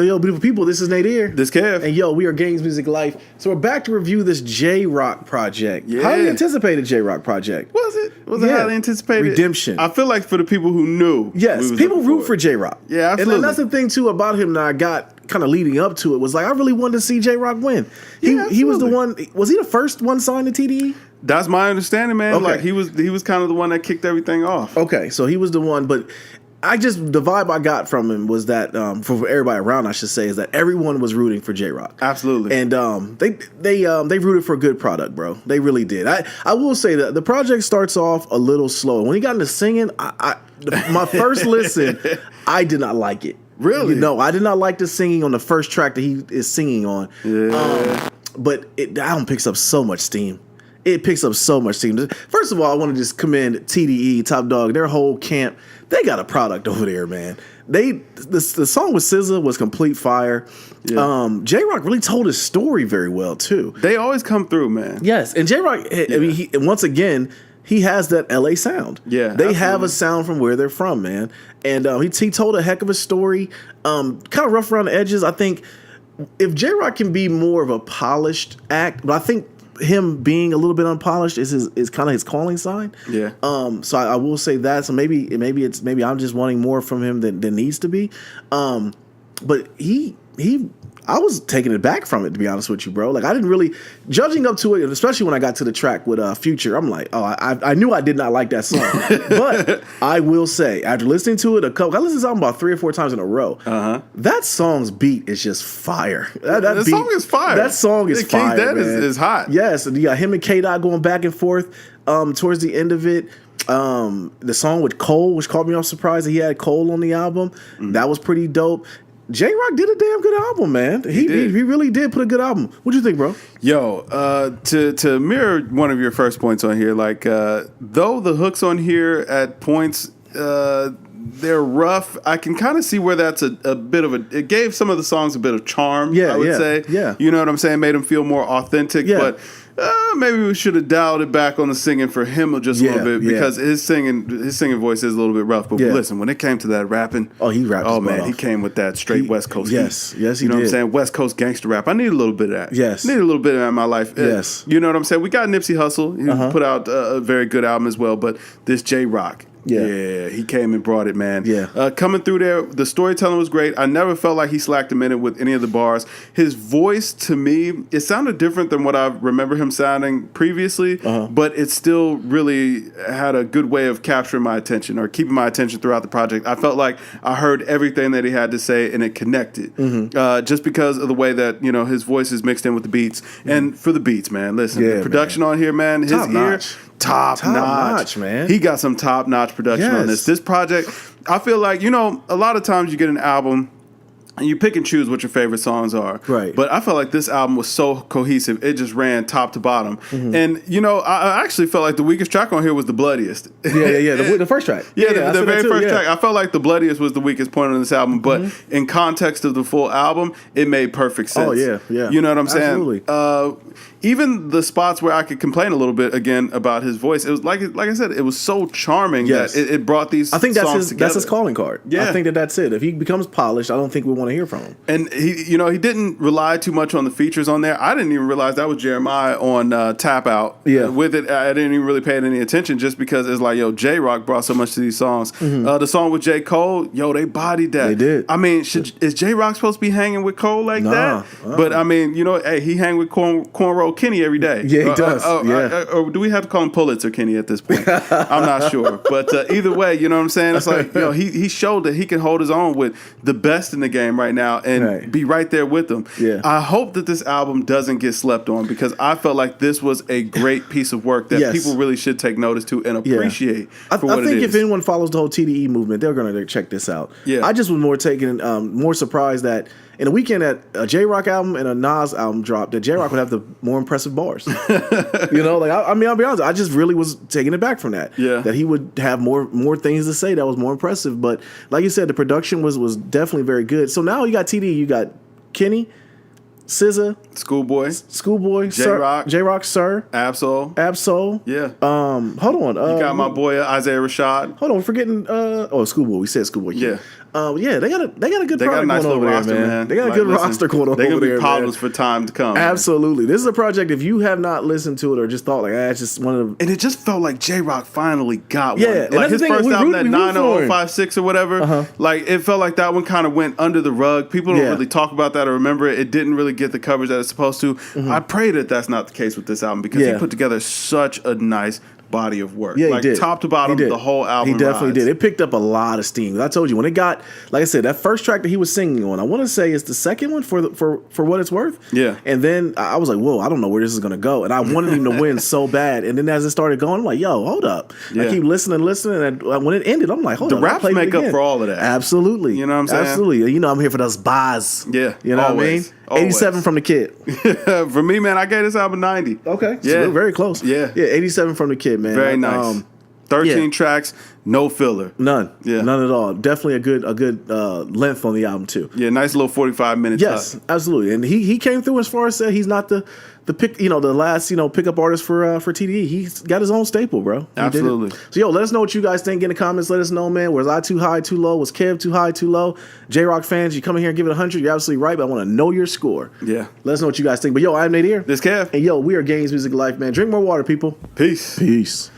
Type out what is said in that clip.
Yo, beautiful people, this is Nadir. This Kev. And yo, we are Games Music Life. So we're back to review this J-Rock project. Yeah. Highly anticipated J-Rock project. Was it? Was it highly anticipated? Redemption. I feel like for the people who knew. Yes, people root for J-Rock. Yeah, absolutely. And that's the thing, too, about him that I got kind of leading up to it was like, I really wanted to see J-Rock win. He was the one, was he the first one signed to TDE? That's my understanding, man. Okay. Like he was kind of the one that kicked everything off. Okay, so he was the one, but the vibe I got from him was that, for everybody around, I should say, is that everyone was rooting for J-Rock. Absolutely. And they rooted for a good product, bro. They really did. I will say that the project starts off a little slow. When he got into singing, my first listen, I did not like it. Really? No, I did not like the singing on the first track that he is singing on. Yeah. But that album picks up so much steam. It picks up so much steam. First of all, I want to just commend TDE, Top Dog, their whole camp. They got a product over there, man. The song with SZA was complete fire. Yeah. J-Rock really told his story very well too. They always come through, man. Yes, and J-Rock, I mean, once again, he has that LA sound. Yeah, they absolutely have a sound from where they're from, man. And he told a heck of a story. Kind of rough around the edges. I think if J-Rock can be more of a polished act, but I think him being a little bit unpolished is kind of his calling sign. Yeah. So I will say that. So maybe I'm just wanting more from him than needs to be. But I was taken aback from it, to be honest with you, bro. Like, I didn't really, judging up to it, especially when I got to the track with Future, I'm like, oh, I knew I did not like that song. But I will say, after listening to it I listened to this album about 3 or 4 times in a row. That song's beat is just fire. That song is fire. That song is fire, King Dead man. is hot. Yes, and you got him and K-Dot going back and forth towards the end of it. The song with Cole, which caught me off surprise that he had Cole on the album. That was pretty dope. J-Rock did a damn good album, man. He really did put a good album. What do you think, bro? Yo, to mirror one of your first points on here, like though the hooks on here at points they're rough, I can kind of see where that's a bit of it gave some of the songs a bit of charm. I would say. Yeah, you know what I'm saying? Made them feel more authentic. Yeah. But maybe we should have dialed it back on the singing for him just a little bit because his singing voice is a little bit rough. But listen, when it came to that rapping, he rapped. Oh man, he came with that straight West Coast. Yes, heat. Yes, you know did. What I'm saying? West Coast gangster rap. I need a little bit of that. Yes, need a little bit of that in my life. Yes, you know what I'm saying? We got Nipsey Hussle. He put out a very good album as well. But this J-Rock. Yeah, he came and brought it, man. Yeah. Coming through there, the storytelling was great. I never felt like he slacked a minute with any of the bars. His voice, to me, it sounded different than what I remember him sounding previously, but it still really had a good way of capturing my attention or keeping my attention throughout the project. I felt like I heard everything that he had to say and it connected just because of the way that, his voice is mixed in with the beats. And for the beats, man, listen, the production on here, man, his ear... Top notch, man. He got some top notch production on this. This project, I feel like, a lot of times you get an album and you pick and choose what your favorite songs are. Right. But I felt like this album was so cohesive. It just ran top to bottom. And, I actually felt like the weakest track on here was the bloodiest. Yeah. The first track. The very first track. I felt like the bloodiest was the weakest point on this album. But in context of the full album, it made perfect sense. Oh, yeah. You know what I'm saying? Absolutely. Even the spots where I could complain a little bit again about his voice, it was like I said, it was so charming that it brought these songs together. I think that's his calling card. Yeah. I think that's it. If he becomes polished, I don't think we want to hear from him. And he didn't rely too much on the features on there. I didn't even realize that was Jeremiah on Tap Out. Yeah. With it, I didn't even really pay any attention just because it's like, J-Rock brought so much to these songs. The song with J. Cole, they bodied that. They did. I mean, is J-Rock supposed to be hanging with Cole like that? But I mean, hey, he hang with Cornrow Kenny every day. Yeah, he does. Or do we have to call him Pulitzer Kenny at this point? I'm not sure. But either way, you know what I'm saying? It's like, he showed that he can hold his own with the best in the game right now and be right there with them. Yeah. I hope that this album doesn't get slept on because I felt like this was a great piece of work that people really should take notice to and appreciate for what it is. I think if anyone follows the whole TDE movement, they're going to check this out. Yeah. I just was more surprised that in a weekend that a J-Rock album and a Nas album dropped, that J-Rock would have the more impressive bars. I mean, I'll be honest, I just really was taken aback from that. Yeah. That he would have more things to say that was more impressive. But like you said, the production was definitely very good. So now you got TDE, you got Kenny, SZA, Schoolboy, J-Rock, Sir, Absol. Yeah. Hold on. You got my boy Isaiah Rashad. Hold on, we're forgetting. Schoolboy. We said Schoolboy. Yeah. Yeah, they got a good They got a product nice going little over roster, there, man. They got a Like, good listen, roster going over they're there. gonna be problems man. for time to come. Absolutely, this is a project. If you have not listened to it or just thought like, it's just one of the, And it just felt like J-Rock finally got Yeah, one. and Like that's his the thing, first we album, root- that we root for him. 90056 or whatever, like it felt like that one kind of went under the rug. People don't Yeah. really talk about that or remember it. It didn't really get the coverage that it's supposed to. I pray that that's not the case with this album because Yeah. he put together such a nice body of work. Yeah, like he did. top to bottom, He did. the whole album. He definitely rides. did. It picked up a lot of steam. I told you when it got, like I said, that first track that he was singing on. I want to say it's the second one for what it's worth. Yeah. And then I was like, whoa, I don't know where this is gonna go. And I wanted him to win so bad. And then as it started going, I'm like, yo, hold up. Yeah. I keep listening, and when it ended, I'm like, hold The up. I'll raps play it make up again. for all of that. Absolutely. You know what I'm saying? Absolutely. You know, I'm here for those bars. Yeah, You know always. what I mean? 87 from the kid. For me, man, I gave this album 90. Okay. Yeah. So we're very close. Yeah. Yeah. 87 from the kid, man. Very nice. 13 tracks, no filler. None. Yeah. None at all. Definitely a good length on the album too. Yeah, nice little 45 minutes. Yes, absolutely. And he came through as far as said he's not the pick, the last, pickup artist for TDE. He's got his own staple, bro. He did it. Absolutely. So yo, let us know what you guys think in the comments. Let us know, man. Was I too high, too low? Was Kev too high, too low? J-Rock fans, you come in here and give it 100. You're absolutely right, but I want to know your score. Yeah. Let us know what you guys think. But yo, I'm Nate here. This Kev. And yo, we are Games Music Life, man. Drink more water, people. Peace. Peace.